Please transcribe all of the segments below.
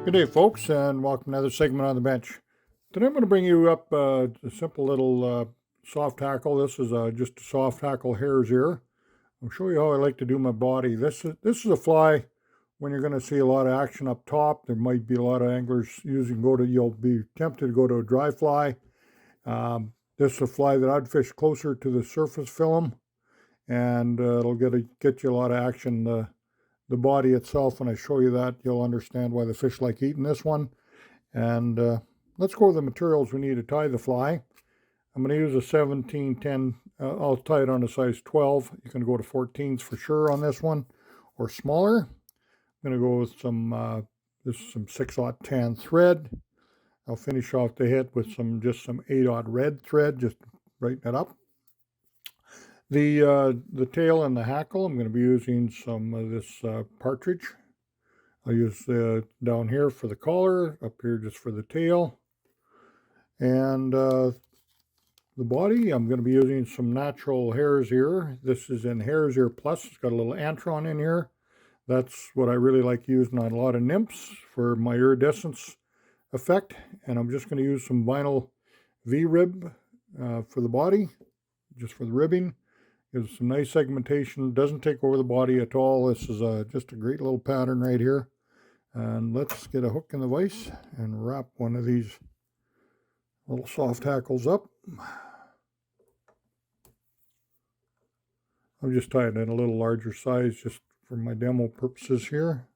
Good day, folks, and welcome to another segment on the bench. Today I'm going to bring you up a simple little soft hackle. This is just a soft hackle hare's ear. I'll show you how I like to do my body. This is a fly when you're going to see a lot of action up top. There might be a lot of anglers you'll be tempted to go to a dry fly. This is a fly that I'd fish closer to the surface film, and it'll get you a lot of action. The body itself, when I show you that, you'll understand why the fish like eating this one. And let's go over the materials we need to tie the fly. I'm going to use a 1710. I'll tie it on a size 12. You can go to 14s for sure on this one, or smaller. I'm going to go with this is some 6/10 thread. I'll finish off the hit with just some 8/0 red thread, just brighten it up. The tail and the hackle, I'm going to be using some of this partridge. I'll use down here for the collar, up here just for the tail. And the body, I'm going to be using some natural hare's ear. This is in Hare's Ear Plus. It's got a little antron in here. That's what I really like using on a lot of nymphs for my iridescence effect. And I'm just going to use some vinyl V-rib for the body, just for the ribbing. Gives some nice segmentation, doesn't take over the body at all. This is just a great little pattern right here. And let's get a hook in the vise and wrap one of these little soft hackles up. I'm just tying it in a little larger size just for my demo purposes here.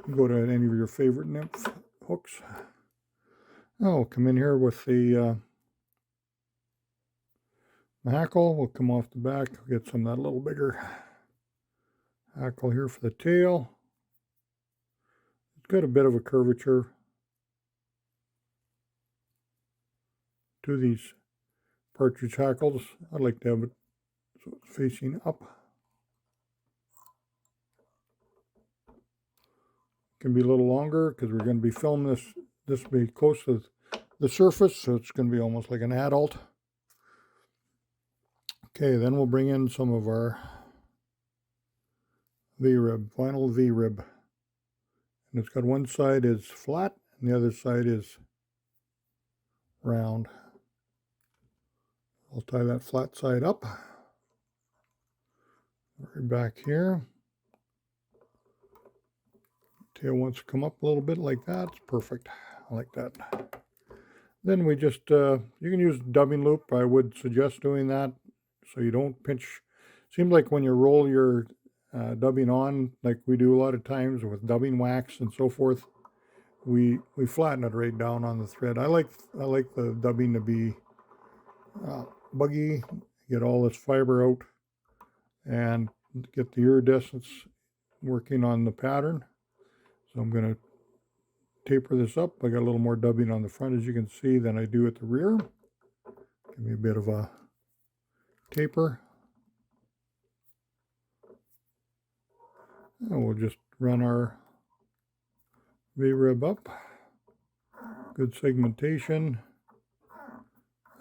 You go to any of your favorite nymph hooks. I'll come in here with the hackle will come off the back. I'll get some of that little bigger hackle here for the tail. It's got a bit of a curvature to these partridge hackles. I'd like to have it so it's facing up. It can be a little longer because we're going to be filming this. This will be close to the surface, so it's going to be almost like an adult. Okay, then we'll bring in some of our V-rib, vinyl V-rib. And it's got one side is flat and the other side is round. I'll tie that flat side up. Right back here. Tail wants to come up a little bit like that. It's perfect. I like that. Then we just, you can use dubbing loop. I would suggest doing that, so you don't pinch. Seems like when you roll your dubbing on, like we do a lot of times with dubbing wax and so forth, we flatten it right down on the thread. I like the dubbing to be buggy, get all this fiber out, and get the iridescence working on the pattern. So I'm going to taper this up. I got a little more dubbing on the front, as you can see, than I do at the rear. Give me a bit of a taper. And we'll just run our V-rib up. Good segmentation.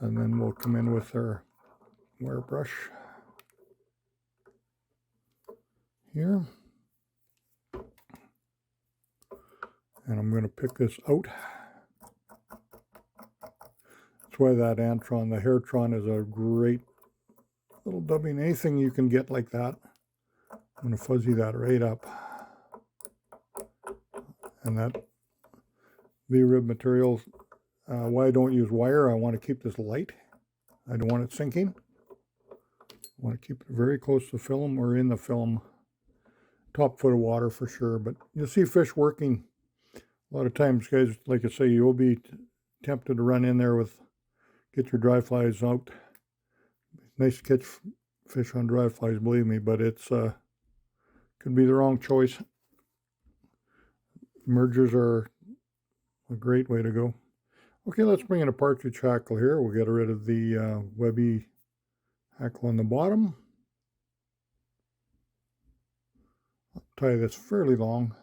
And then we'll come in with our wire brush here. And I'm going to pick this out. That's why that antron, the hairtron, is a great little dubbing. Anything you can get like that. I'm going to fuzzy that right up. And that V-rib material, why I don't use wire, I want to keep this light. I don't want it sinking. I want to keep it very close to the film or in the film. Top foot of water for sure. But you'll see fish working. A lot of times, guys, like I say, you'll be tempted to run in there get your dry flies out. Nice to catch fish on dry flies, believe me, but it's could be the wrong choice. Mergers are a great way to go. Okay, let's bring in a partridge hackle here. We'll get rid of the webby hackle on the bottom. I'll tie this fairly long.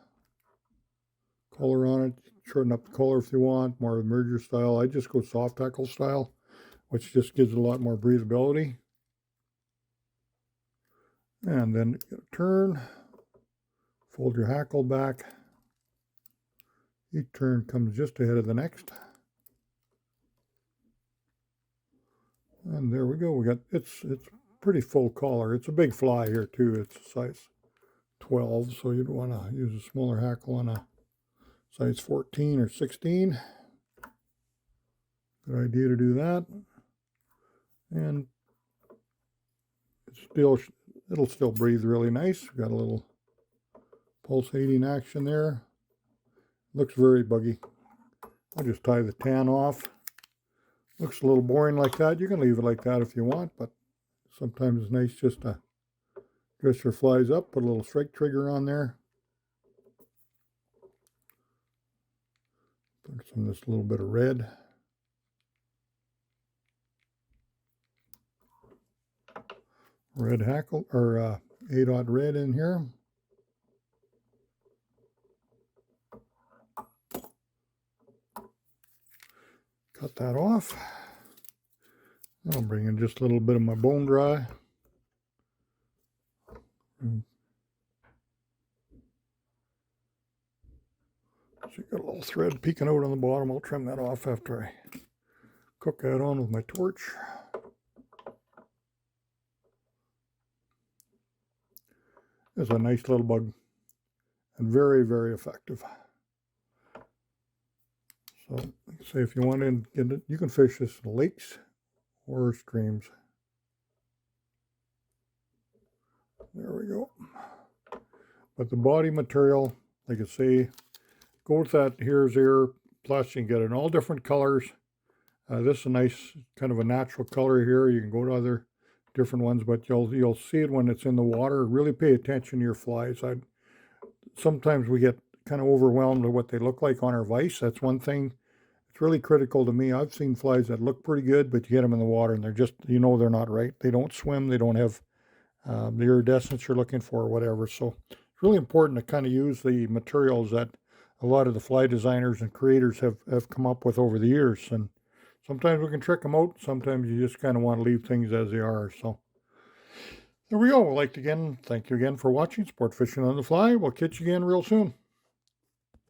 Collar on it, shorten up the collar if you want, more of the merger style. I just go soft hackle style, which just gives it a lot more breathability. And then turn, fold your hackle back, Each turn comes just ahead of the next. And there we go. We got it's pretty full collar. It's a big fly here too. It's a size 12, so you'd want to use a smaller hackle on a size 14 or 16. Good idea to do that. And it'll still breathe really nice. Got a little pulsating action there. Looks very buggy. I'll just tie the tan off. Looks a little boring like that. You can leave it like that if you want, but sometimes it's nice just to dress your flies up, put a little strike trigger on there. Put some of this little bit of red. Red hackle, or 8/0 red in here. Cut that off. I'll bring in just a little bit of my bone dry. So you got a little thread peeking out on the bottom. I'll trim that off after I cook that on with my torch. It's a nice little bug and very, very effective. So, like I say, if you want to get it, you can fish this in lakes or streams. There we go. But the body material, like I say, go with that Hare's Ear. Plus, you can get it in all different colors. This is a nice kind of a natural color here. You can go to other different ones, but you'll see it when it's in the water. Really pay attention to your flies. Sometimes we get kind of overwhelmed with what they look like on our vise. That's one thing. It's really critical to me. I've seen flies that look pretty good, but you get them in the water and they're just, they're not right. They don't swim. They don't have the iridescence you're looking for or whatever. So it's really important to kind of use the materials that a lot of the fly designers and creators have come up with over the years. And sometimes we can trick them out. Sometimes you just kind of want to leave things as they are. So there we go. I'd like to again, thank you again for watching Sport Fishing on the Fly. We'll catch you again real soon.